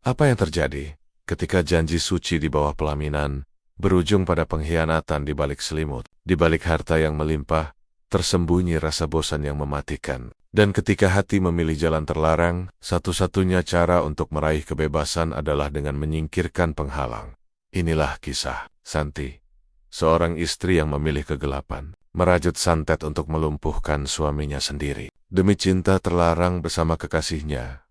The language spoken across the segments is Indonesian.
Apa yang terjadi ketika janji suci di bawah pelaminan berujung pada pengkhianatan di balik selimut, di balik harta yang melimpah, tersembunyi rasa bosan yang mematikan. Dan ketika hati memilih jalan terlarang, satu-satunya cara untuk meraih kebebasan adalah dengan menyingkirkan penghalang. Inilah kisah Santi, seorang istri yang memilih kegelapan, merajut santet untuk melumpuhkan suaminya sendiri, demi cinta terlarang bersama kekasihnya.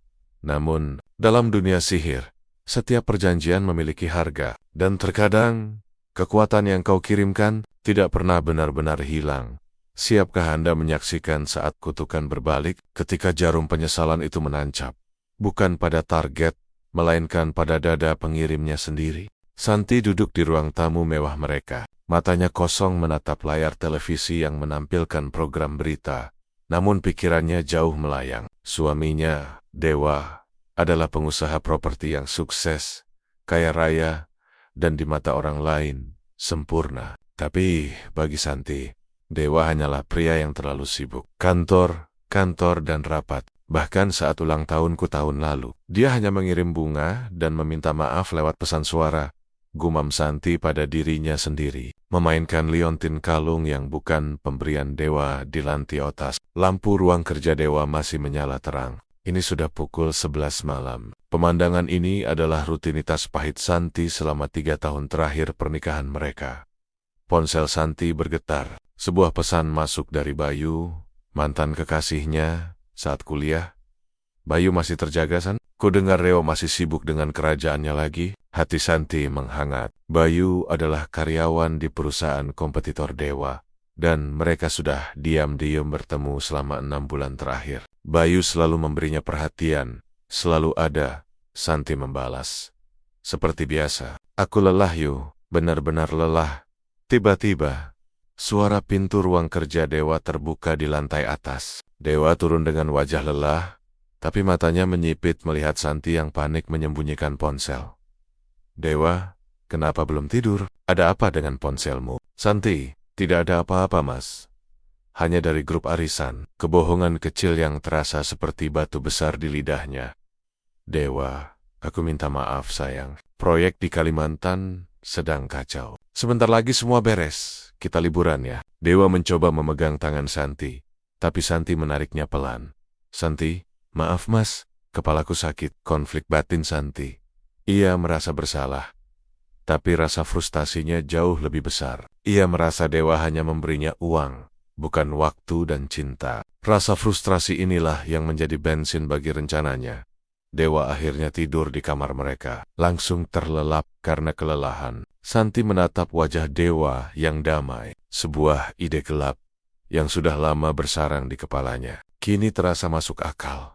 Namun, dalam dunia sihir, setiap perjanjian memiliki harga, dan terkadang, kekuatan yang kau kirimkan tidak pernah benar-benar hilang. Siapkah Anda menyaksikan saat kutukan berbalik ketika jarum penyesalan itu menancap? Bukan pada target, melainkan pada dada pengirimnya sendiri. Santi duduk di ruang tamu mewah mereka. Matanya kosong menatap layar televisi yang menampilkan program berita. Namun pikirannya jauh melayang. Suaminya, Dewa, adalah pengusaha properti yang sukses, kaya raya, dan di mata orang lain, sempurna. Tapi bagi Santi, Dewa hanyalah pria yang terlalu sibuk. Kantor, dan rapat. Bahkan saat ulang tahunku tahun lalu, dia hanya mengirim bunga dan meminta maaf lewat pesan suara. Gumam Santi pada dirinya sendiri. Memainkan liontin kalung yang bukan pemberian Dewa di lantai atas. Lampu ruang kerja Dewa masih menyala terang. Ini sudah pukul 11 malam. Pemandangan ini adalah rutinitas pahit Santi selama 3 tahun terakhir pernikahan mereka. Ponsel Santi bergetar. Sebuah pesan masuk dari Bayu, mantan kekasihnya, saat kuliah. Bayu masih terjaga, San? Ku dengar Reo masih sibuk dengan kerajaannya lagi. Hati Santi menghangat. Bayu adalah karyawan di perusahaan kompetitor Dewa, dan mereka sudah diam-diam bertemu selama 6 bulan terakhir. Bayu selalu memberinya perhatian, selalu ada. Santi membalas. Seperti biasa. Aku lelah, Yu, benar-benar lelah. Tiba-tiba, suara pintu ruang kerja Dewa terbuka di lantai atas. Dewa turun dengan wajah lelah, tapi matanya menyipit melihat Santi yang panik menyembunyikan ponsel. Dewa, kenapa belum tidur? Ada apa dengan ponselmu? Santi, tidak ada apa-apa, Mas. Hanya dari grup arisan, kebohongan kecil yang terasa seperti batu besar di lidahnya. Dewa, aku minta maaf, sayang. Proyek di Kalimantan sedang kacau. Sebentar lagi semua beres. Kita liburan ya. Dewa mencoba memegang tangan Santi, tapi Santi menariknya pelan. Santi, maaf Mas, kepalaku sakit. Konflik batin Santi. Ia merasa bersalah, tapi rasa frustasinya jauh lebih besar. Ia merasa Dewa hanya memberinya uang, bukan waktu dan cinta. Rasa frustrasi inilah yang menjadi bensin bagi rencananya. Dewa akhirnya tidur di kamar mereka, langsung terlelap karena kelelahan. Santi menatap wajah Dewa yang damai, sebuah ide gelap yang sudah lama bersarang di kepalanya. Kini terasa masuk akal.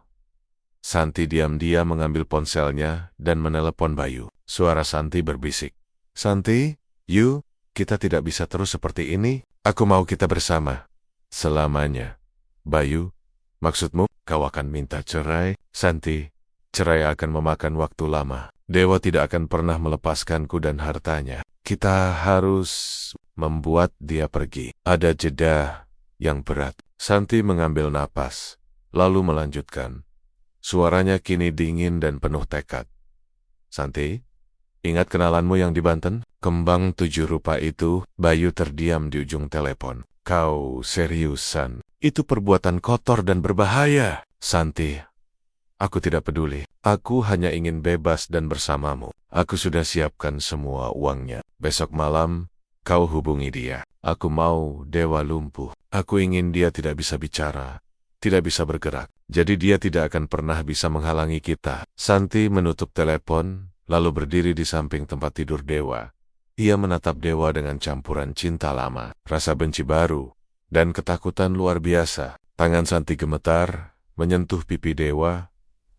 Santi diam-diam mengambil ponselnya dan menelepon Bayu. Suara Santi berbisik. Santi, Yu, kita tidak bisa terus seperti ini. Aku mau kita bersama selamanya. Bayu, maksudmu kau akan minta cerai? Santi, cerai akan memakan waktu lama. Dewa tidak akan pernah melepaskanku dan hartanya. Kita harus membuat dia pergi. Ada jeda yang berat. Santi mengambil napas, lalu melanjutkan. Suaranya kini dingin dan penuh tekad. Santi, ingat kenalanmu yang di Banten? Kembang 7 rupa itu. Bayu terdiam di ujung telepon. Kau seriusan? Itu perbuatan kotor dan berbahaya. Santi, aku tidak peduli. Aku hanya ingin bebas dan bersamamu. Aku sudah siapkan semua uangnya. Besok malam, kau hubungi dia. Aku mau Dewa lumpuh. Aku ingin dia tidak bisa bicara, tidak bisa bergerak. Jadi dia tidak akan pernah bisa menghalangi kita. Santi menutup telepon, lalu berdiri di samping tempat tidur Dewa. Ia menatap Dewa dengan campuran cinta lama, rasa benci baru, dan ketakutan luar biasa. Tangan Santi gemetar, menyentuh pipi Dewa,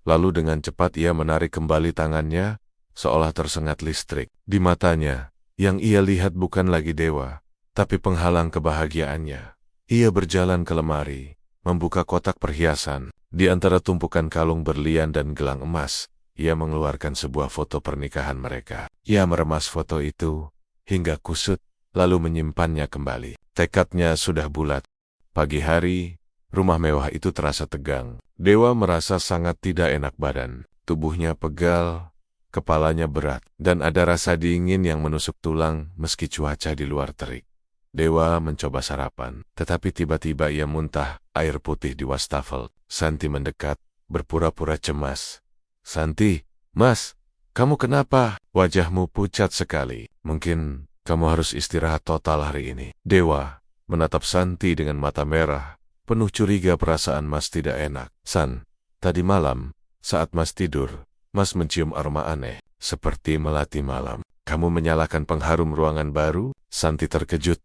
lalu dengan cepat ia menarik kembali tangannya, seolah tersengat listrik. Di matanya, yang ia lihat bukan lagi Dewa, tapi penghalang kebahagiaannya. Ia berjalan ke lemari, membuka kotak perhiasan. Di antara tumpukan kalung berlian dan gelang emas, ia mengeluarkan sebuah foto pernikahan mereka. Ia meremas foto itu hingga kusut, lalu menyimpannya kembali. Tekadnya sudah bulat. Pagi hari, rumah mewah itu terasa tegang. Dewa merasa sangat tidak enak badan. Tubuhnya pegal, kepalanya berat, dan ada rasa dingin yang menusuk tulang meski cuaca di luar terik. Dewa mencoba sarapan, tetapi tiba-tiba ia muntah air putih di wastafel. Santi mendekat, berpura-pura cemas. "Santi, Mas, kamu kenapa? Wajahmu pucat sekali. Mungkin kamu harus istirahat total hari ini." Dewa menatap Santi dengan mata merah, penuh curiga. Perasaan Mas tidak enak. "San, tadi malam, saat Mas tidur, Mas mencium aroma aneh, seperti melati malam. Kamu menyalakan pengharum ruangan baru?" Santi terkejut.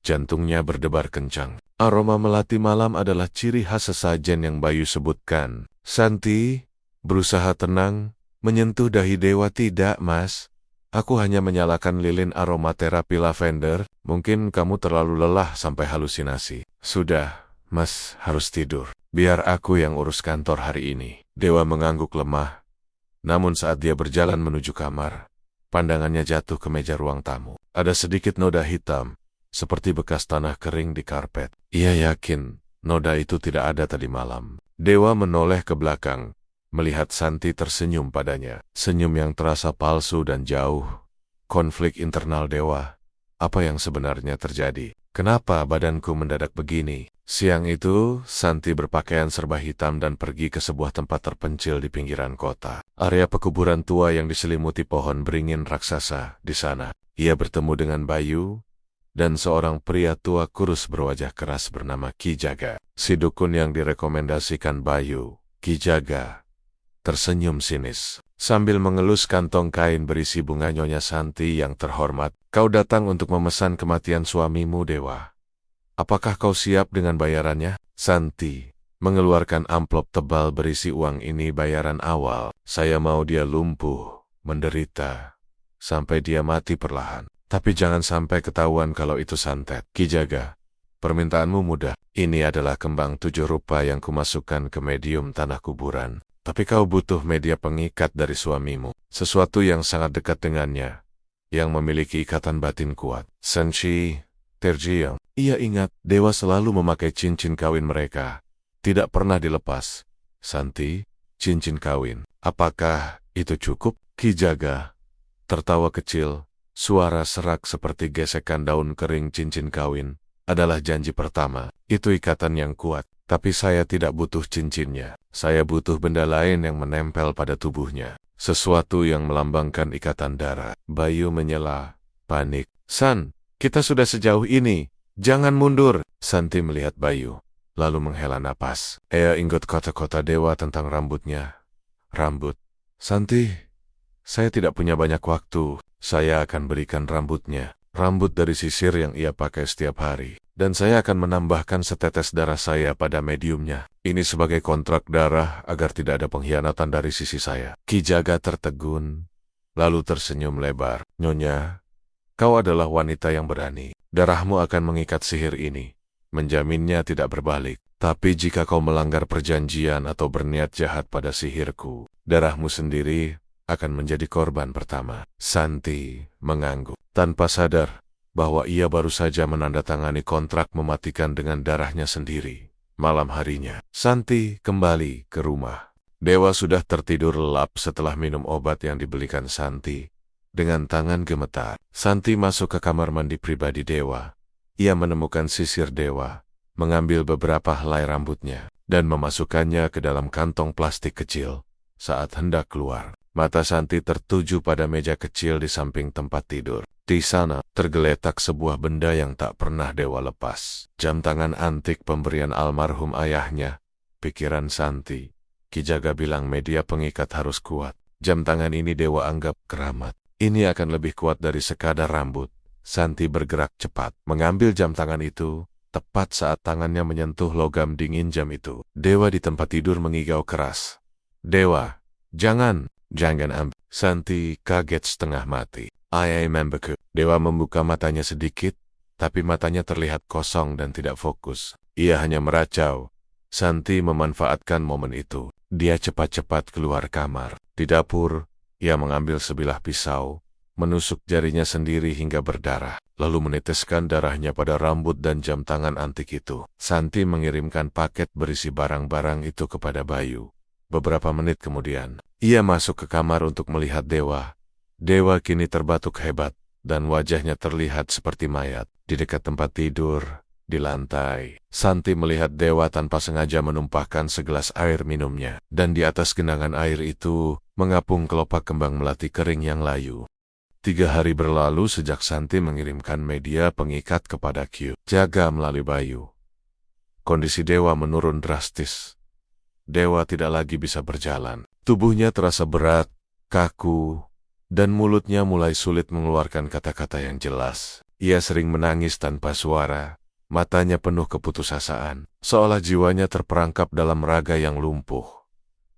Jantungnya berdebar kencang. Aroma melati malam adalah ciri khas sesajen yang Bayu sebutkan. Santi berusaha tenang, menyentuh dahi Dewa. "Tidak, Mas. Aku hanya menyalakan lilin aromaterapi lavender. Mungkin kamu terlalu lelah sampai halusinasi." "Sudah, Mas harus tidur. Biar aku yang urus kantor hari ini." Dewa mengangguk lemah. Namun saat dia berjalan menuju kamar, pandangannya jatuh ke meja ruang tamu. Ada sedikit noda hitam, seperti bekas tanah kering di karpet. Ia yakin noda itu tidak ada tadi malam. Dewa menoleh ke belakang, melihat Santi tersenyum padanya. Senyum yang terasa palsu dan jauh. Konflik internal Dewa. Apa yang sebenarnya terjadi? Kenapa badanku mendadak begini? Siang itu, Santi berpakaian serba hitam dan pergi ke sebuah tempat terpencil di pinggiran kota. Area pekuburan tua yang diselimuti pohon beringin raksasa di sana. Ia bertemu dengan Bayu dan seorang pria tua kurus berwajah keras bernama Ki Jaga. Si dukun yang direkomendasikan Bayu, Ki Jaga, tersenyum sinis. Sambil mengelus kantong kain berisi bunga. "Nyonya Santi yang terhormat, kau datang untuk memesan kematian suamimu, Dewa. Apakah kau siap dengan bayarannya?" Santi mengeluarkan amplop tebal berisi uang. "Ini bayaran awal. Saya mau dia lumpuh, menderita, sampai dia mati perlahan. Tapi jangan sampai ketahuan kalau itu santet." "Ki Jaga, permintaanmu mudah. Ini adalah kembang 7 rupa yang kumasukkan ke medium tanah kuburan. Tapi kau butuh media pengikat dari suamimu. Sesuatu yang sangat dekat dengannya, yang memiliki ikatan batin kuat." Senshi Terjiang. Ia ingat Dewa selalu memakai cincin kawin mereka. Tidak pernah dilepas. "Santi, cincin kawin. Apakah itu cukup?" Ki Jaga tertawa kecil. Suara serak seperti gesekan daun kering. "Cincin kawin adalah janji pertama. Itu ikatan yang kuat. Tapi saya tidak butuh cincinnya. Saya butuh benda lain yang menempel pada tubuhnya. Sesuatu yang melambangkan ikatan darah." Bayu menyela, panik. "San, kita sudah sejauh ini. Jangan mundur." Santi melihat Bayu, lalu menghela napas. Ia ingat kata-kata Dewa tentang rambutnya. "Rambut. Santi, saya tidak punya banyak waktu. Saya akan berikan rambutnya. Rambut dari sisir yang ia pakai setiap hari. Dan saya akan menambahkan setetes darah saya pada mediumnya. Ini sebagai kontrak darah agar tidak ada pengkhianatan dari sisi saya." Ki Jaga tertegun, lalu tersenyum lebar. "Nyonya, kau adalah wanita yang berani. Darahmu akan mengikat sihir ini. Menjaminnya tidak berbalik. Tapi jika kau melanggar perjanjian atau berniat jahat pada sihirku, darahmu sendiri akan menjadi korban pertama." Santi mengangguk, tanpa sadar bahwa ia baru saja menandatangani kontrak mematikan dengan darahnya sendiri. Malam harinya, Santi kembali ke rumah. Dewa sudah tertidur lelap setelah minum obat yang dibelikan Santi. Dengan tangan gemetar, Santi masuk ke kamar mandi pribadi Dewa. Ia menemukan sisir Dewa, mengambil beberapa helai rambutnya, dan memasukkannya ke dalam kantong plastik kecil. Saat hendak keluar, mata Santi tertuju pada meja kecil di samping tempat tidur. Di sana, tergeletak sebuah benda yang tak pernah Dewa lepas. Jam tangan antik pemberian almarhum ayahnya. Pikiran Santi, Ki Jaga bilang media pengikat harus kuat. Jam tangan ini Dewa anggap keramat. Ini akan lebih kuat dari sekadar rambut. Santi bergerak cepat, mengambil jam tangan itu, tepat saat tangannya menyentuh logam dingin jam itu. Dewa di tempat tidur mengigau keras. "Dewa, jangan ambil." Santi kaget setengah mati. "I membeku." Dewa membuka matanya sedikit, tapi matanya terlihat kosong dan tidak fokus. Ia hanya meracau. Santi memanfaatkan momen itu. Dia cepat-cepat keluar kamar. Di dapur, ia mengambil sebilah pisau, menusuk jarinya sendiri hingga berdarah, lalu meneteskan darahnya pada rambut dan jam tangan antik itu. Santi mengirimkan paket berisi barang-barang itu kepada Bayu. Beberapa menit kemudian, ia masuk ke kamar untuk melihat Dewa. Dewa kini terbatuk hebat, dan wajahnya terlihat seperti mayat. Di dekat tempat tidur, di lantai, Santi melihat Dewa tanpa sengaja menumpahkan segelas air minumnya. Dan di atas genangan air itu, mengapung kelopak kembang melati kering yang layu. 3 hari berlalu sejak Santi mengirimkan media pengikat kepada Q. Jaga melalui Bayu. Kondisi Dewa menurun drastis. Dewa tidak lagi bisa berjalan. Tubuhnya terasa berat, kaku, dan mulutnya mulai sulit mengeluarkan kata-kata yang jelas. Ia sering menangis tanpa suara, matanya penuh keputusasaan, seolah jiwanya terperangkap dalam raga yang lumpuh.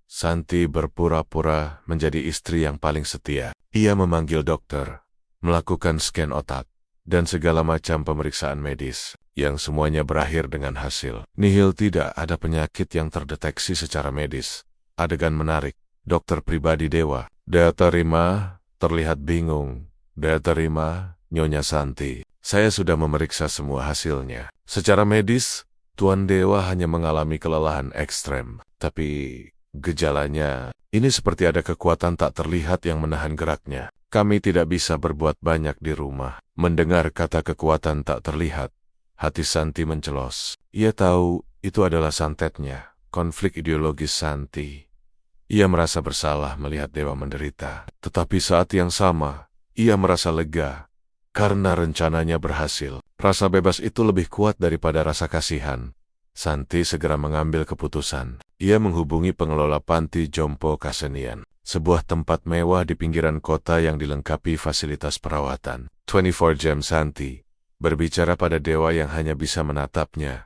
Santi berpura-pura menjadi istri yang paling setia. Ia memanggil dokter, melakukan scan otak, dan segala macam pemeriksaan medis, yang semuanya berakhir dengan hasil nihil. Tidak ada penyakit yang terdeteksi secara medis. Adegan menarik. Dokter pribadi Dewa. Dia terima, terlihat bingung. Dia terima, Nyonya Santi. Saya sudah memeriksa semua hasilnya. Secara medis, Tuan Dewa hanya mengalami kelelahan ekstrem. Tapi gejalanya, ini seperti ada kekuatan tak terlihat yang menahan geraknya. Kami tidak bisa berbuat banyak di rumah. Mendengar kata kekuatan tak terlihat, hati Santi mencelos. Ia tahu itu adalah santetnya, konflik ideologis Santi. Ia merasa bersalah melihat Dewa menderita. Tetapi saat yang sama, ia merasa lega. Karena rencananya berhasil. Rasa bebas itu lebih kuat daripada rasa kasihan. Santi segera mengambil keputusan. Ia menghubungi pengelola panti Jompo Kasenian, sebuah tempat mewah di pinggiran kota yang dilengkapi fasilitas perawatan. 24 jam Santi berbicara pada Dewa yang hanya bisa menatapnya.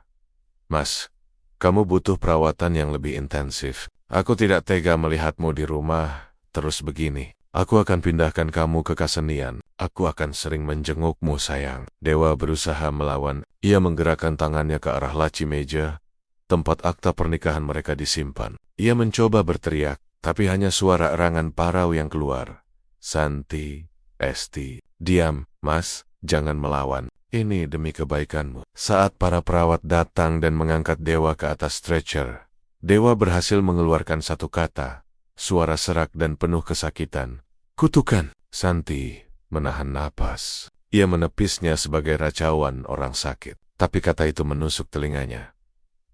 Mas, kamu butuh perawatan yang lebih intensif. Aku tidak tega melihatmu di rumah terus begini. Aku akan pindahkan kamu ke Kasenian. Aku akan sering menjengukmu sayang. Dewa berusaha melawan. Ia menggerakkan tangannya ke arah laci meja, tempat akta pernikahan mereka disimpan. Ia mencoba berteriak, tapi hanya suara erangan parau yang keluar. Santi, Esti, diam, Mas, jangan melawan. Ini demi kebaikanmu. Saat para perawat datang dan mengangkat Dewa ke atas stretcher, Dewa berhasil mengeluarkan satu kata, suara serak dan penuh kesakitan. Kutukan. Santi menahan napas. Ia menepisnya sebagai racauan orang sakit. Tapi kata itu menusuk telinganya.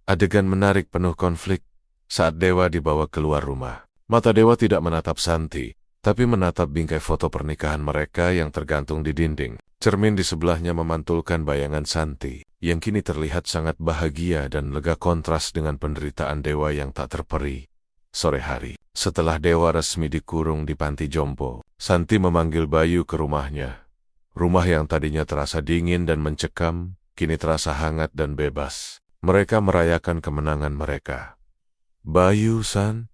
Adegan menarik penuh konflik saat Dewa dibawa keluar rumah. Mata Dewa tidak menatap Santi, tapi menatap bingkai foto pernikahan mereka yang tergantung di dinding. Cermin di sebelahnya memantulkan bayangan Santi, yang kini terlihat sangat bahagia dan lega kontras dengan penderitaan Dewa yang tak terperi. Sore hari, setelah Dewa resmi dikurung di panti Jompo, Santi memanggil Bayu ke rumahnya. Rumah yang tadinya terasa dingin dan mencekam, kini terasa hangat dan bebas. Mereka merayakan kemenangan mereka. Bayu-san,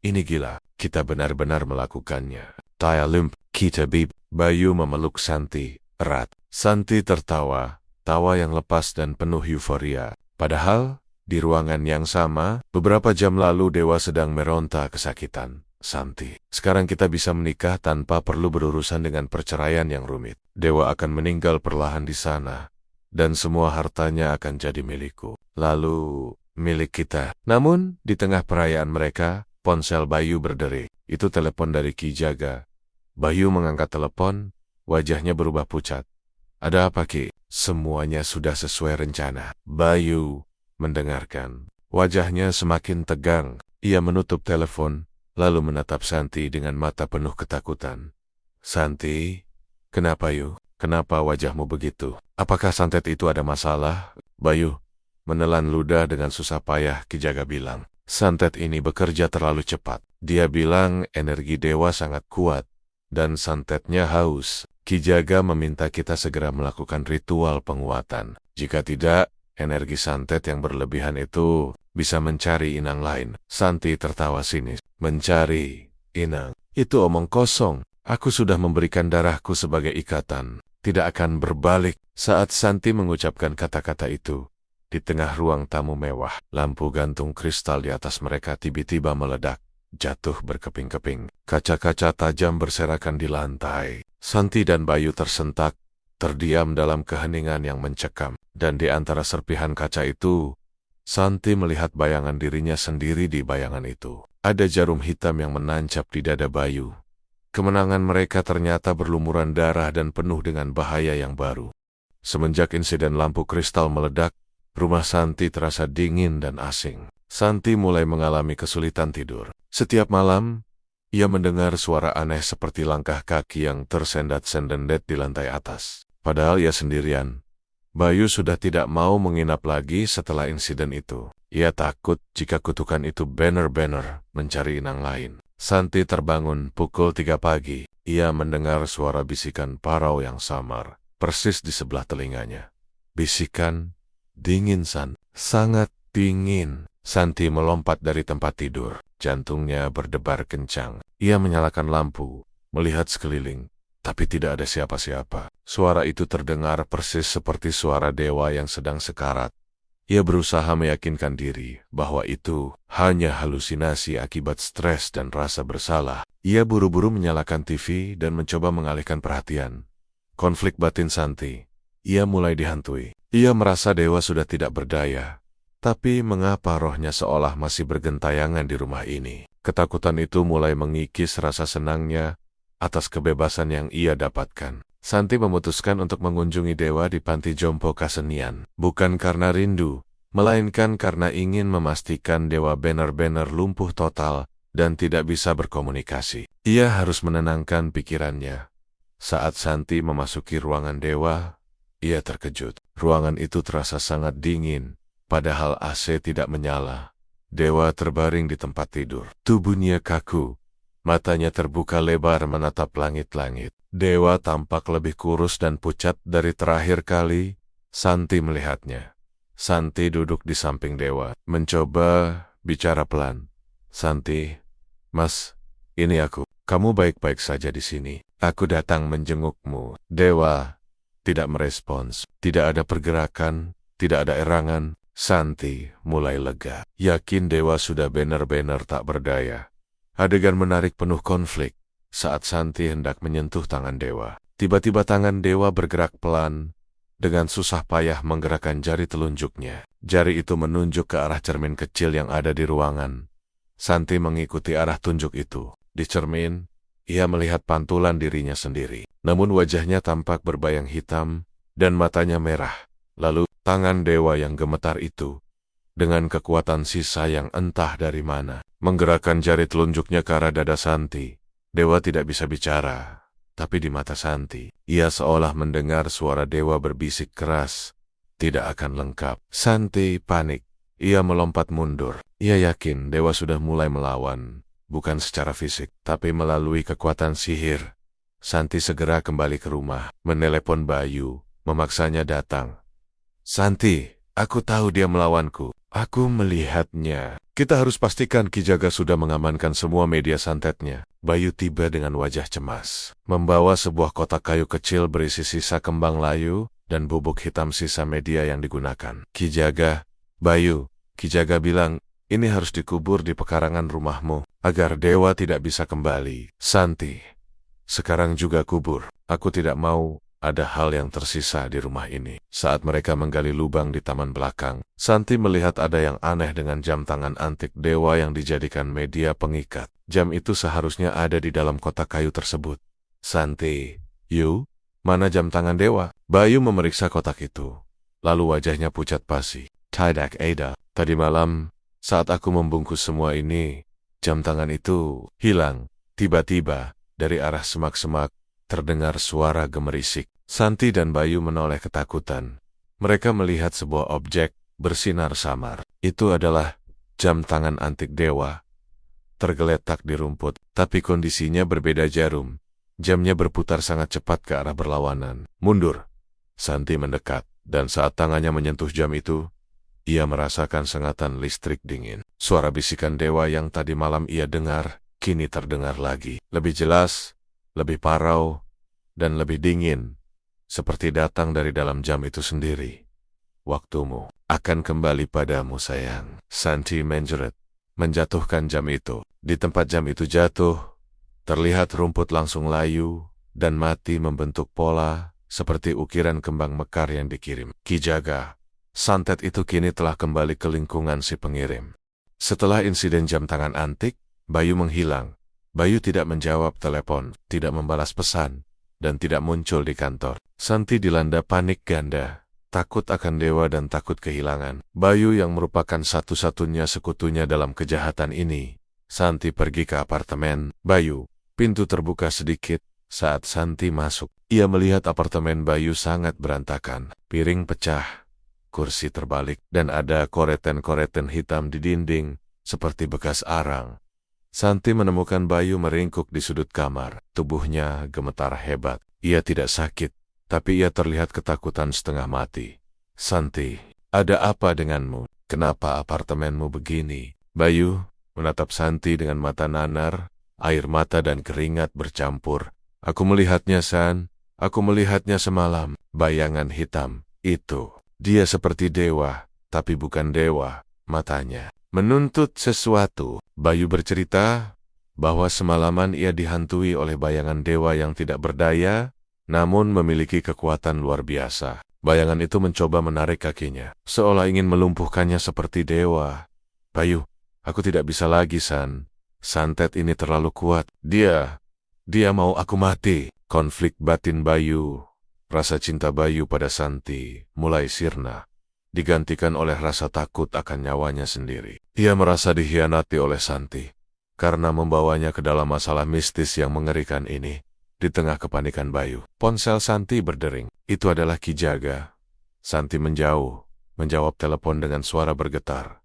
ini gila, kita benar-benar melakukannya. Taya limp, kita bib. Bayu memeluk Santi erat. Santi tertawa, tawa yang lepas dan penuh euforia. Padahal, di ruangan yang sama, beberapa jam lalu Dewa sedang meronta kesakitan. Santi, sekarang kita bisa menikah tanpa perlu berurusan dengan perceraian yang rumit. Dewa akan meninggal perlahan di sana, dan semua hartanya akan jadi milikku. Lalu, milik kita. Namun, di tengah perayaan mereka, ponsel Bayu berderi. Itu telepon dari Ki Jaga. Bayu mengangkat telepon, wajahnya berubah pucat. Ada apa, Ki? Semuanya sudah sesuai rencana. Bayu mendengarkan. Wajahnya semakin tegang. Ia menutup telepon, lalu menatap Santi dengan mata penuh ketakutan. Santi, kenapa Yu? Kenapa wajahmu begitu? Apakah santet itu ada masalah? Bayu menelan ludah dengan susah payah. Ki Jaga bilang, santet ini bekerja terlalu cepat. Dia bilang energi Dewa sangat kuat, dan santetnya haus. Ki Jaga meminta kita segera melakukan ritual penguatan. Jika tidak, energi santet yang berlebihan itu bisa mencari inang lain. Santi tertawa sinis. Mencari inang? Itu omong kosong. Aku sudah memberikan darahku sebagai ikatan. Tidak akan berbalik. Saat Santi mengucapkan kata-kata itu, di tengah ruang tamu mewah, lampu gantung kristal di atas mereka tiba-tiba meledak, jatuh berkeping-keping. Kaca-kaca tajam berserakan di lantai. Santi dan Bayu tersentak, terdiam dalam keheningan yang mencekam. Dan di antara serpihan kaca itu, Santi melihat bayangan dirinya sendiri di bayangan itu. Ada jarum hitam yang menancap di dada Bayu. Kemenangan mereka ternyata berlumuran darah dan penuh dengan bahaya yang baru. Semenjak insiden lampu kristal meledak, rumah Santi terasa dingin dan asing. Santi mulai mengalami kesulitan tidur. Setiap malam, ia mendengar suara aneh seperti langkah kaki yang tersendat-sendet di lantai atas. Padahal ia sendirian. Bayu sudah tidak mau menginap lagi setelah insiden itu. Ia takut jika kutukan itu benar-benar mencari inang lain. Santi terbangun pukul 3 pagi. Ia mendengar suara bisikan parau yang samar, persis di sebelah telinganya. Bisikan, dingin sangat dingin. Santi melompat dari tempat tidur. Jantungnya berdebar kencang. Ia menyalakan lampu, melihat sekeliling. Tapi tidak ada siapa-siapa. Suara itu terdengar persis seperti suara dewa yang sedang sekarat. Ia berusaha meyakinkan diri bahwa itu hanya halusinasi akibat stres dan rasa bersalah. Ia buru-buru menyalakan TV dan mencoba mengalihkan perhatian. Konflik batin Santi. Ia mulai dihantui. Ia merasa dewa sudah tidak berdaya. Tapi mengapa rohnya seolah masih bergentayangan di rumah ini? Ketakutan itu mulai mengikis rasa senangnya atas kebebasan yang ia dapatkan. Santi memutuskan untuk mengunjungi dewa di panti jompo Kasenian. Bukan karena rindu, melainkan karena ingin memastikan dewa benar-benar lumpuh total dan tidak bisa berkomunikasi. Ia harus menenangkan pikirannya. Saat Santi memasuki ruangan dewa, ia terkejut. Ruangan itu terasa sangat dingin, padahal AC tidak menyala. Dewa terbaring di tempat tidur. Tubuhnya kaku. Matanya terbuka lebar menatap langit-langit. Dewa tampak lebih kurus dan pucat dari terakhir kali Santi melihatnya. Santi duduk di samping dewa, mencoba bicara pelan. Santi, Mas, ini aku. Kamu baik-baik saja di sini. Aku datang menjengukmu. Dewa tidak merespons. Tidak ada pergerakan, tidak ada erangan. Santi mulai lega. Yakin dewa sudah benar-benar tak berdaya. Adegan menarik penuh konflik. Saat Santi hendak menyentuh tangan dewa, tiba-tiba tangan dewa bergerak pelan, dengan susah payah menggerakkan jari telunjuknya. Jari itu menunjuk ke arah cermin kecil yang ada di ruangan. Santi mengikuti arah tunjuk itu. Di cermin, ia melihat pantulan dirinya sendiri. Namun wajahnya tampak berbayang hitam, dan matanya merah. Lalu, tangan dewa yang gemetar itu, dengan kekuatan sisa yang entah dari mana, menggerakkan jari telunjuknya ke arah dada Santi. Dewa tidak bisa bicara, tapi di mata Santi, ia seolah mendengar suara dewa berbisik keras, tidak akan lengkap. Santi panik. Ia melompat mundur. Ia yakin dewa sudah mulai melawan, bukan secara fisik, tapi melalui kekuatan sihir. Santi segera kembali ke rumah, menelepon Bayu, memaksanya datang. Santi, aku tahu dia melawanku. Aku melihatnya. Kita harus pastikan Ki Jaga sudah mengamankan semua media santetnya. Bayu tiba dengan wajah cemas, membawa sebuah kotak kayu kecil berisi sisa kembang layu dan bubuk hitam sisa media yang digunakan. Ki Jaga, Bayu, Ki Jaga bilang, ini harus dikubur di pekarangan rumahmu, agar dewa tidak bisa kembali. Santi, sekarang juga kubur. Aku tidak mau ada hal yang tersisa di rumah ini. Saat mereka menggali lubang di taman belakang, Santi melihat ada yang aneh dengan jam tangan antik dewa yang dijadikan media pengikat. Jam itu seharusnya ada di dalam kotak kayu tersebut. Santi, mana jam tangan dewa? Bayu memeriksa kotak itu. Lalu wajahnya pucat pasi. Tidak ada. Tadi malam, saat aku membungkus semua ini, jam tangan itu hilang. Tiba-tiba, dari arah semak-semak, terdengar suara gemerisik. Santi dan Bayu menoleh ketakutan. Mereka melihat sebuah objek bersinar samar. Itu adalah jam tangan antik dewa, tergeletak di rumput, tapi kondisinya berbeda jarum. Jamnya berputar sangat cepat ke arah berlawanan. Mundur. Santi mendekat, dan saat tangannya menyentuh jam itu, ia merasakan sengatan listrik dingin. Suara bisikan dewa yang tadi malam ia dengar, kini terdengar lagi. Lebih jelas, lebih parau, dan lebih dingin, seperti datang dari dalam jam itu sendiri. Waktumu akan kembali padamu, sayang. Santi menjerit, menjatuhkan jam itu. Di tempat jam itu jatuh, terlihat rumput langsung layu, dan mati membentuk pola, seperti ukiran kembang mekar yang dikirim. Ki Jaga, santet itu kini telah kembali ke lingkungan si pengirim. Setelah insiden jam tangan antik, Bayu menghilang. Bayu tidak menjawab telepon, tidak membalas pesan, dan tidak muncul di kantor. Santi dilanda panik ganda. Takut akan dewa dan takut kehilangan Bayu yang merupakan satu-satunya sekutunya dalam kejahatan ini. Santi pergi ke apartemen Bayu. Pintu terbuka sedikit saat Santi masuk. Ia melihat apartemen Bayu sangat berantakan. Piring pecah, kursi terbalik, dan ada koreten-koreten hitam di dinding, seperti bekas arang. Santi menemukan Bayu meringkuk di sudut kamar. Tubuhnya gemetar hebat. Ia tidak sakit, tapi ia terlihat ketakutan setengah mati. Santi, ada apa denganmu? Kenapa apartemenmu begini? Bayu menatap Santi dengan mata nanar, air mata dan keringat bercampur. Aku melihatnya, San. Aku melihatnya semalam. Bayangan hitam itu. Dia seperti dewa, tapi bukan dewa. Matanya menuntut sesuatu. Bayu bercerita bahwa semalaman ia dihantui oleh bayangan dewa yang tidak berdaya, namun memiliki kekuatan luar biasa. Bayangan itu mencoba menarik kakinya, seolah ingin melumpuhkannya seperti dewa. Bayu, aku tidak bisa lagi, San. Santet ini terlalu kuat. Dia mau aku mati. Konflik batin Bayu, rasa cinta Bayu pada Santi mulai sirna, digantikan oleh rasa takut akan nyawanya sendiri. Ia merasa dikhianati oleh Santi, karena membawanya ke dalam masalah mistis yang mengerikan ini. Di tengah kepanikan Bayu, ponsel Santi berdering. Itu adalah Ki Jaga. Santi menjawab telepon dengan suara bergetar.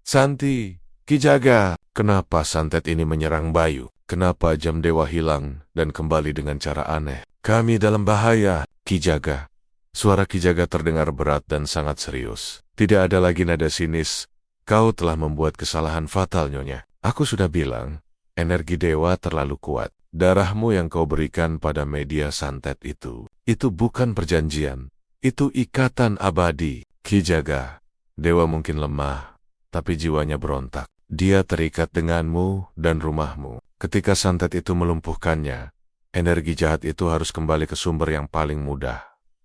Santi, Ki Jaga. Kenapa santet ini menyerang Bayu? Kenapa jam dewa hilang dan kembali dengan cara aneh? Kami dalam bahaya, Ki Jaga. Suara Ki Jaga terdengar berat dan sangat serius. Tidak ada lagi nada sinis. Kau telah membuat kesalahan fatal, Nyonya. Aku sudah bilang, energi dewa terlalu kuat. Darahmu yang kau berikan pada media santet itu bukan perjanjian. Itu ikatan abadi. Ki Jaga, dewa mungkin lemah, tapi jiwanya berontak. Dia terikat denganmu dan rumahmu. Ketika santet itu melumpuhkannya, energi jahat itu harus kembali ke sumber yang paling mudah.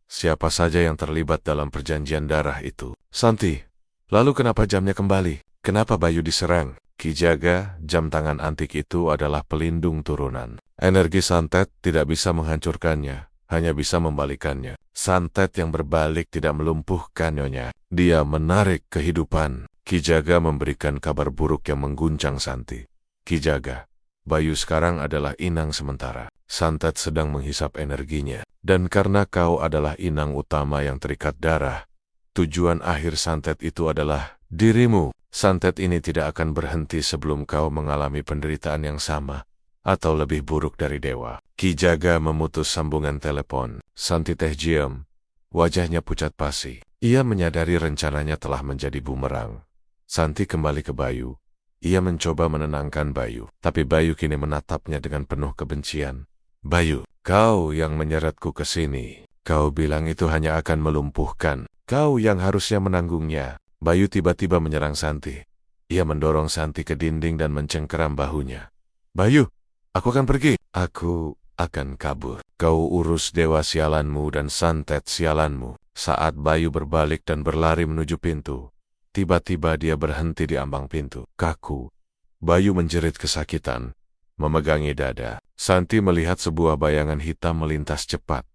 Siapa saja yang terlibat dalam perjanjian darah itu. Santi, lalu kenapa jamnya kembali? Kenapa Bayu diserang? Ki Jaga, jam tangan antik itu adalah pelindung turunan. Energi santet tidak bisa menghancurkannya, hanya bisa membalikannya. Santet yang berbalik tidak melumpuhkan, Nyonya. Dia menarik kehidupan. Ki Jaga memberikan kabar buruk yang mengguncang Santi. Ki Jaga, Bayu sekarang adalah inang sementara. Santet sedang menghisap energinya. Dan karena kau adalah inang utama yang terikat darah, tujuan akhir santet itu adalah dirimu. Santet ini tidak akan berhenti sebelum kau mengalami penderitaan yang sama, atau lebih buruk dari dewa. Ki Jaga memutus sambungan telepon. Santi terdiam. Wajahnya pucat pasi. Ia menyadari rencananya telah menjadi bumerang. Santi kembali ke Bayu. Ia mencoba menenangkan Bayu, tapi Bayu kini menatapnya dengan penuh kebencian. Bayu, kau yang menyeretku ke sini. Kau bilang itu hanya akan melumpuhkan. Kau yang harusnya menanggungnya. Bayu tiba-tiba menyerang Santi. Ia mendorong Santi ke dinding dan mencengkeram bahunya. Bayu, aku akan pergi. Aku akan kabur. Kau urus dewa sialanmu dan santet sialanmu. Saat Bayu berbalik dan berlari menuju pintu, tiba-tiba dia berhenti di ambang pintu. Kaku. Bayu menjerit kesakitan, memegangi dada. Santi melihat sebuah bayangan hitam melintas cepat,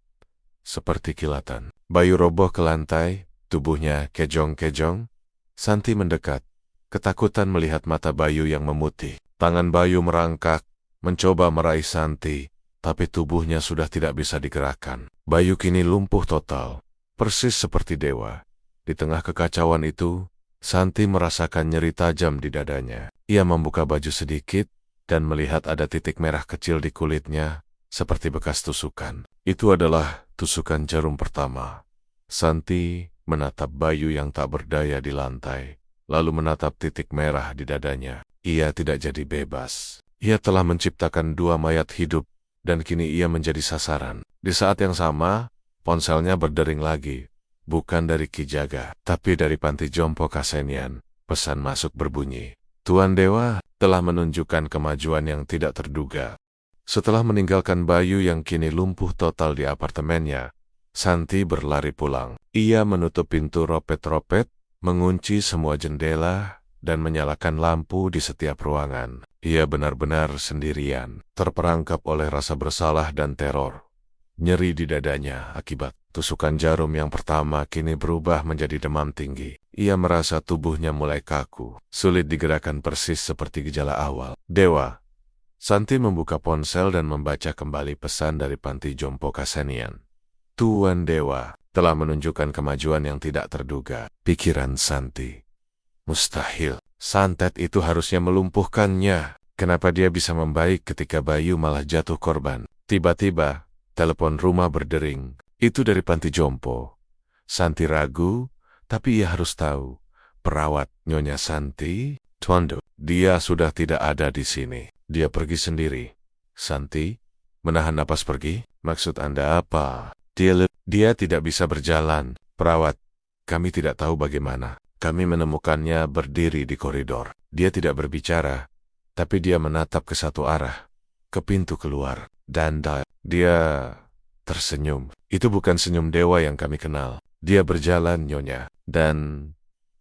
seperti kilatan. Bayu roboh ke lantai, tubuhnya kejong-kejong. Santi mendekat, ketakutan melihat mata Bayu yang memutih. Tangan Bayu merangkak, mencoba meraih Santi, tapi tubuhnya sudah tidak bisa digerakkan. Bayu kini lumpuh total, persis seperti dewa. Di tengah kekacauan itu, Santi merasakan nyeri tajam di dadanya. Ia membuka baju sedikit dan melihat ada titik merah kecil di kulitnya, seperti bekas tusukan. Itu adalah tusukan jarum pertama. Santi menatap Bayu yang tak berdaya di lantai, lalu menatap titik merah di dadanya. Ia tidak jadi bebas. Ia telah menciptakan dua mayat hidup, dan kini ia menjadi sasaran. Di saat yang sama, ponselnya berdering lagi. Bukan dari Ki Jaga, tapi dari panti jompo Kasenian. Pesan masuk berbunyi, Tuan Dewa telah menunjukkan kemajuan yang tidak terduga. Setelah meninggalkan Bayu yang kini lumpuh total di apartemennya, Santi berlari pulang. Ia menutup pintu ropet-ropet, mengunci semua jendela, dan menyalakan lampu di setiap ruangan. Ia benar-benar sendirian, terperangkap oleh rasa bersalah dan teror. Nyeri di dadanya akibat tusukan jarum yang pertama kini berubah menjadi demam tinggi. Ia merasa tubuhnya mulai kaku, sulit digerakkan persis seperti gejala awal. Dewa. Santi membuka ponsel dan membaca kembali pesan dari panti jompo Kasenian. Tuan Dewa telah menunjukkan kemajuan yang tidak terduga. Pikiran Santi. Mustahil. Santet itu harusnya melumpuhkannya. Kenapa dia bisa membaik ketika Bayu malah jatuh korban? Tiba-tiba, telepon rumah berdering. Itu dari panti jompo. Santi ragu, tapi ia harus tahu. Perawat Nyonya Santi, Tondo, dia sudah tidak ada di sini. Dia pergi sendiri. Santi, menahan napas pergi? Maksud Anda apa? Dia tidak bisa berjalan. Perawat, kami tidak tahu bagaimana. Kami menemukannya berdiri di koridor. Dia tidak berbicara, tapi dia menatap ke satu arah, ke pintu keluar. Dan dia tersenyum. Itu bukan senyum dewa yang kami kenal. Dia berjalan, Nyonya, dan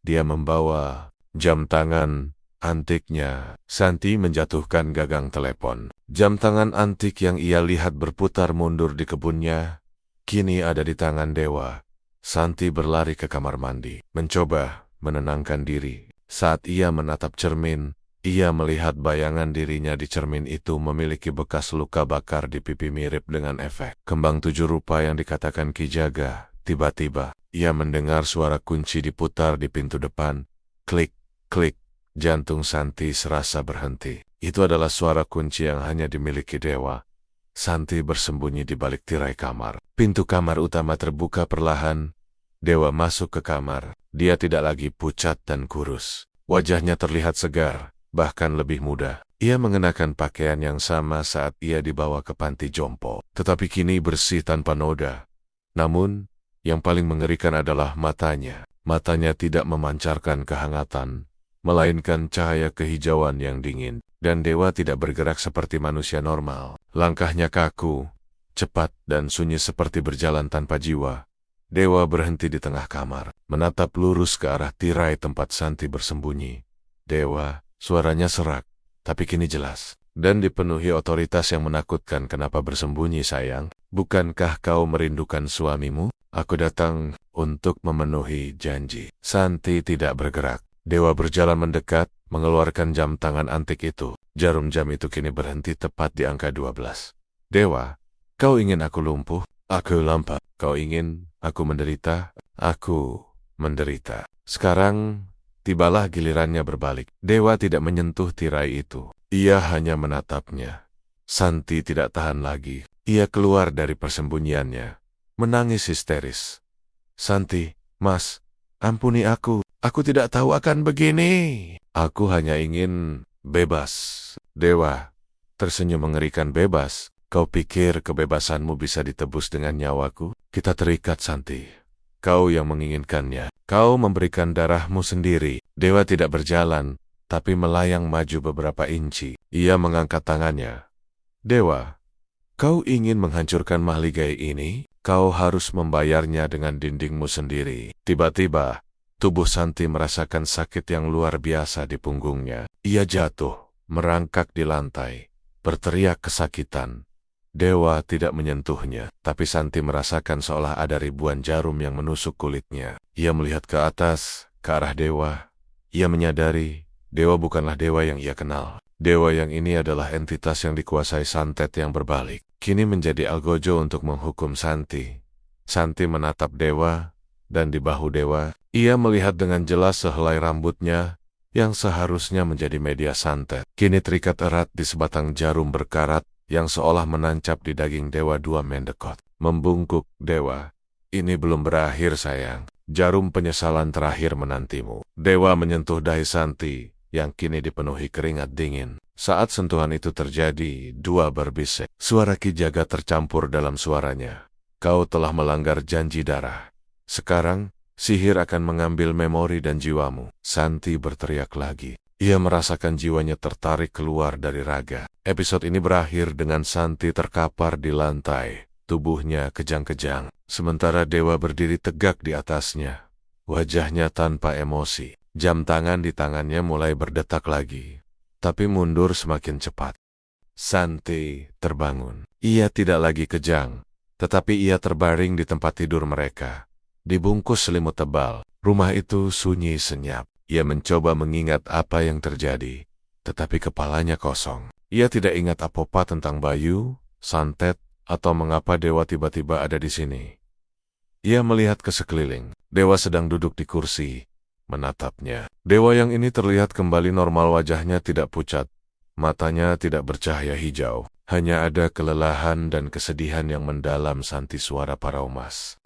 dia membawa jam tangan antiknya. Santi menjatuhkan gagang telepon. Jam tangan antik yang ia lihat berputar mundur di kebunnya, kini ada di tangan dewa. Santi berlari ke kamar mandi, mencoba menenangkan diri. Saat ia menatap cermin, ia melihat bayangan dirinya di cermin itu memiliki bekas luka bakar di pipi mirip dengan efek kembang 7 rupa yang dikatakan Ki Jaga. Tiba-tiba, ia mendengar suara kunci diputar di pintu depan. Klik, klik. Jantung Santi serasa berhenti. Itu adalah suara kunci yang hanya dimiliki dewa. Santi bersembunyi di balik tirai kamar. Pintu kamar utama terbuka perlahan. Dewa masuk ke kamar. Dia tidak lagi pucat dan kurus. Wajahnya terlihat segar, bahkan lebih muda. Ia mengenakan pakaian yang sama saat ia dibawa ke panti jompo, tetapi kini bersih tanpa noda. Namun, yang paling mengerikan adalah matanya. Matanya tidak memancarkan kehangatan, melainkan cahaya kehijauan yang dingin. Dan dewa tidak bergerak seperti manusia normal. Langkahnya kaku, cepat dan sunyi seperti berjalan tanpa jiwa. Dewa berhenti di tengah kamar, menatap lurus ke arah tirai tempat Santi bersembunyi. Dewa, suaranya serak, tapi kini jelas. Dan dipenuhi otoritas yang menakutkan. Kenapa bersembunyi, sayang? Bukankah kau merindukan suamimu? Aku datang untuk memenuhi janji. Santi tidak bergerak. Dewa berjalan mendekat, mengeluarkan jam tangan antik itu. Jarum jam itu kini berhenti tepat di angka 12. Dewa, kau ingin aku lumpuh? Aku lampak. Kau ingin aku menderita? Aku menderita. Sekarang, tibalah gilirannya berbalik. Dewa tidak menyentuh tirai itu. Ia hanya menatapnya. Santi tidak tahan lagi. Ia keluar dari persembunyiannya, menangis histeris. Santi, Mas, ampuni aku. Aku tidak tahu akan begini. Aku hanya ingin bebas. Dewa tersenyum mengerikan. Bebas? Kau pikir kebebasanmu bisa ditebus dengan nyawaku? Kita terikat, Santi. Kau yang menginginkannya. Kau memberikan darahmu sendiri. Dewa tidak berjalan, tapi melayang maju beberapa inci. Ia mengangkat tangannya. Dewa, kau ingin menghancurkan mahligai ini? Kau harus membayarnya dengan dindingmu sendiri. Tiba-tiba, tubuh Santi merasakan sakit yang luar biasa di punggungnya. Ia jatuh, merangkak di lantai, berteriak kesakitan. Dewa tidak menyentuhnya, tapi Santi merasakan seolah ada ribuan jarum yang menusuk kulitnya. Ia melihat ke atas, ke arah dewa. Ia menyadari, dewa bukanlah dewa yang ia kenal. Dewa yang ini adalah entitas yang dikuasai santet yang berbalik. Kini menjadi algojo untuk menghukum Santi. Santi menatap dewa, dan di bahu dewa, ia melihat dengan jelas sehelai rambutnya yang seharusnya menjadi media santet. Kini terikat erat di sebatang jarum berkarat yang seolah menancap di daging dewa. 2 mendekot. Membungkuk, Dewa. Ini belum berakhir, sayang. Jarum penyesalan terakhir menantimu. Dewa menyentuh dahi Santi yang kini dipenuhi keringat dingin. Saat sentuhan itu terjadi, 2 berbisik. Suara Ki Jaga tercampur dalam suaranya. Kau telah melanggar janji darah. Sekarang, sihir akan mengambil memori dan jiwamu. Santi berteriak lagi. Ia merasakan jiwanya tertarik keluar dari raga. Episode ini berakhir dengan Santi terkapar di lantai. Tubuhnya kejang-kejang, sementara dewa berdiri tegak di atasnya. Wajahnya tanpa emosi. Jam tangan di tangannya mulai berdetak lagi. tapi mundur semakin cepat. Santi terbangun. Ia tidak lagi kejang, tetapi ia terbaring di tempat tidur mereka. Dibungkus selimut tebal, rumah itu sunyi senyap. Ia mencoba mengingat apa yang terjadi, tetapi kepalanya kosong. Ia tidak ingat apa-apa tentang Bayu, Santet, atau mengapa Dewa tiba-tiba ada di sini. Ia melihat ke sekeliling. Dewa sedang duduk di kursi, menatapnya. Dewa yang ini terlihat kembali normal, wajahnya tidak pucat. Matanya tidak bercahaya hijau. Hanya ada kelelahan dan kesedihan yang mendalam. Santi, suara Paraumas.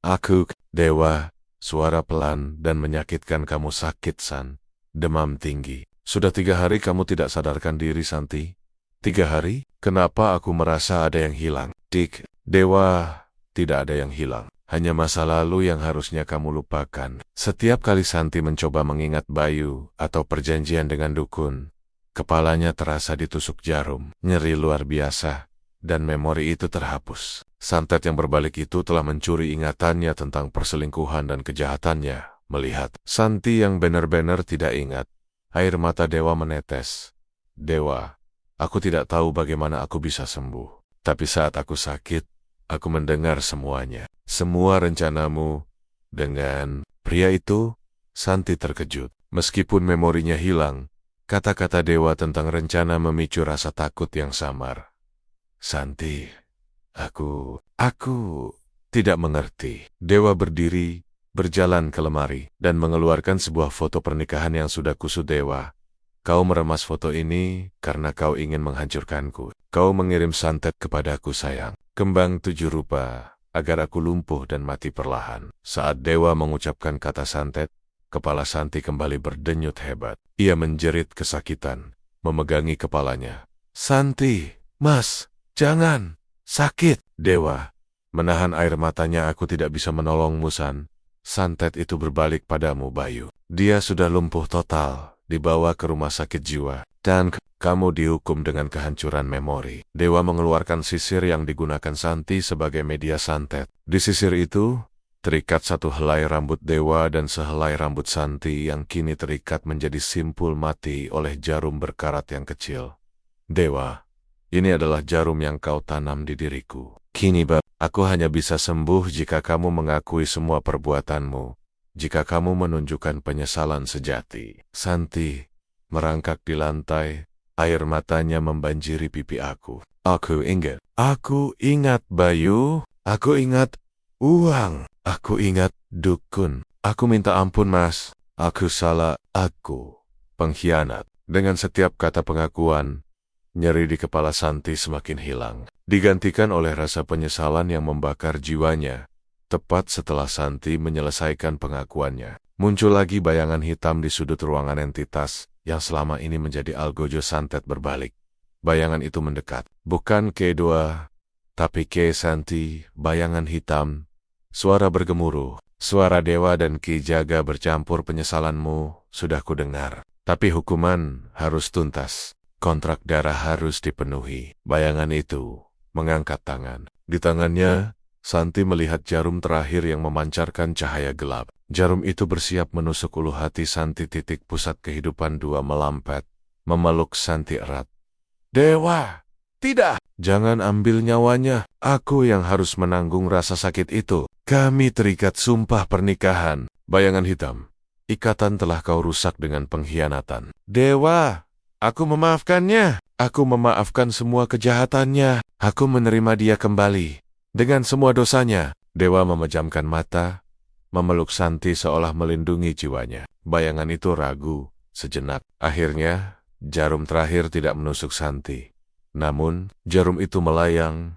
Aku, Dewa. Suara pelan dan menyakitkan. Kamu sakit, San. Demam tinggi. Sudah 3 hari kamu tidak sadarkan diri, Santi. 3 hari? Kenapa aku merasa ada yang hilang? Dik, Dewa, tidak ada yang hilang. Hanya masa lalu yang harusnya kamu lupakan. Setiap kali Santi mencoba mengingat Bayu atau perjanjian dengan dukun, kepalanya terasa ditusuk jarum, nyeri luar biasa, dan memori itu terhapus. Santet yang berbalik itu telah mencuri ingatannya tentang perselingkuhan dan kejahatannya. Melihat Santi yang benar-benar tidak ingat, air mata Dewa menetes. Dewa, aku tidak tahu bagaimana aku bisa sembuh. Tapi saat aku sakit, aku mendengar semuanya. Semua rencanamu dengan pria itu. Santi terkejut. Meskipun memorinya hilang, kata-kata Dewa tentang rencana memicu rasa takut yang samar. Santi, aku tidak mengerti. Dewa berdiri, berjalan ke lemari, dan mengeluarkan sebuah foto pernikahan yang sudah kusut. Dewa, kau meremas foto ini karena kau ingin menghancurkanku. Kau mengirim Santet kepadaku, sayang. Kembang 7 rupa, agar aku lumpuh dan mati perlahan. Saat Dewa mengucapkan kata Santet, kepala Santi kembali berdenyut hebat. Ia menjerit kesakitan, memegangi kepalanya. Santi, Mas, jangan, sakit. Dewa menahan air matanya. Aku tidak bisa menolongmu, San. Santet itu berbalik padamu, Bayu. Dia sudah lumpuh total, dibawa ke rumah sakit jiwa, dan kamu dihukum dengan kehancuran memori. Dewa mengeluarkan sisir yang digunakan Santi sebagai media Santet. Di sisir itu, terikat 1 helai rambut Dewa dan sehelai rambut Santi yang kini terikat menjadi simpul mati oleh jarum berkarat yang kecil. Dewa, ini adalah jarum yang kau tanam di diriku. Kini, aku hanya bisa sembuh jika kamu mengakui semua perbuatanmu. Jika kamu menunjukkan penyesalan sejati. Santi merangkak di lantai, air matanya membanjiri pipi aku. Aku ingat Bayu, aku ingat uang, aku ingat dukun. Aku minta ampun, Mas, aku salah, aku pengkhianat. Dengan setiap kata pengakuan, nyeri di kepala Santi semakin hilang, digantikan oleh rasa penyesalan yang membakar jiwanya. Tepat setelah Santi menyelesaikan pengakuannya, muncul lagi bayangan hitam di sudut ruangan. Entitas yang selama ini menjadi algojo Santet berbalik. Bayangan itu mendekat. Bukan K2, tapi K Santi, bayangan hitam. Suara bergemuruh. Suara Dewa dan Ki Jaga bercampur. Penyesalanmu sudah kudengar. Tapi hukuman harus tuntas. Kontrak darah harus dipenuhi. Bayangan itu mengangkat tangan. Di tangannya, Santi melihat jarum terakhir yang memancarkan cahaya gelap. Jarum itu bersiap menusuk ulu hati Santi. Titik pusat kehidupan 2 melampet, memeluk Santi erat. Dewa, tidak! Jangan ambil nyawanya. Aku yang harus menanggung rasa sakit itu. Kami terikat sumpah pernikahan. Bayangan hitam. Ikatan telah kau rusak dengan pengkhianatan. Dewa, aku memaafkannya. Aku memaafkan semua kejahatannya. Aku menerima dia kembali. Dengan semua dosanya. Dewa memejamkan mata, memeluk Santi seolah melindungi jiwanya. Bayangan itu ragu sejenak. Akhirnya, jarum terakhir tidak menusuk Santi. Namun, jarum itu melayang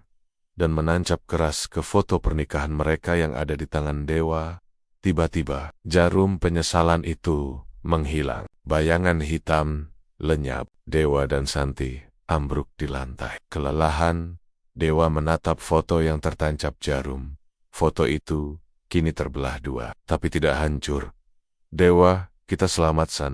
dan menancap keras ke foto pernikahan mereka yang ada di tangan Dewa. Tiba-tiba, jarum penyesalan itu menghilang. Bayangan hitam lenyap. Dewa dan Santi ambruk di lantai. Kelelahan, Dewa menatap foto yang tertancap jarum. Foto itu kini terbelah 2, tapi tidak hancur. Dewa, kita selamat, San.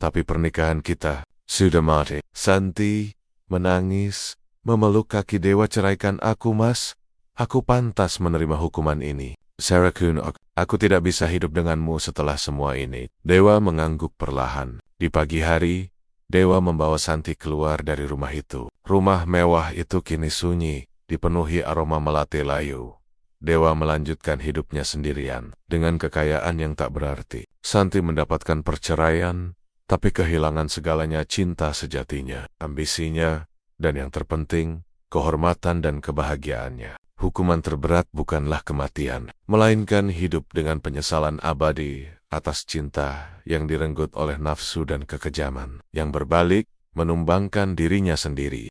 Tapi pernikahan kita sudah mati. Santi menangis, memeluk kaki Dewa. Ceraikan aku, Mas. Aku pantas menerima hukuman ini. Sarakun, aku tidak bisa hidup denganmu setelah semua ini. Dewa mengangguk perlahan. Di pagi hari, Dewa membawa Santi keluar dari rumah itu. Rumah mewah itu kini sunyi, dipenuhi aroma melati layu. Dewa melanjutkan hidupnya sendirian, dengan kekayaan yang tak berarti. Santi mendapatkan perceraian, tapi kehilangan segalanya: cinta sejatinya, ambisinya, dan yang terpenting, kehormatan dan kebahagiaannya. Hukuman terberat bukanlah kematian, melainkan hidup dengan penyesalan abadi atas cinta yang direnggut oleh nafsu dan kekejaman, yang berbalik menumbangkan dirinya sendiri.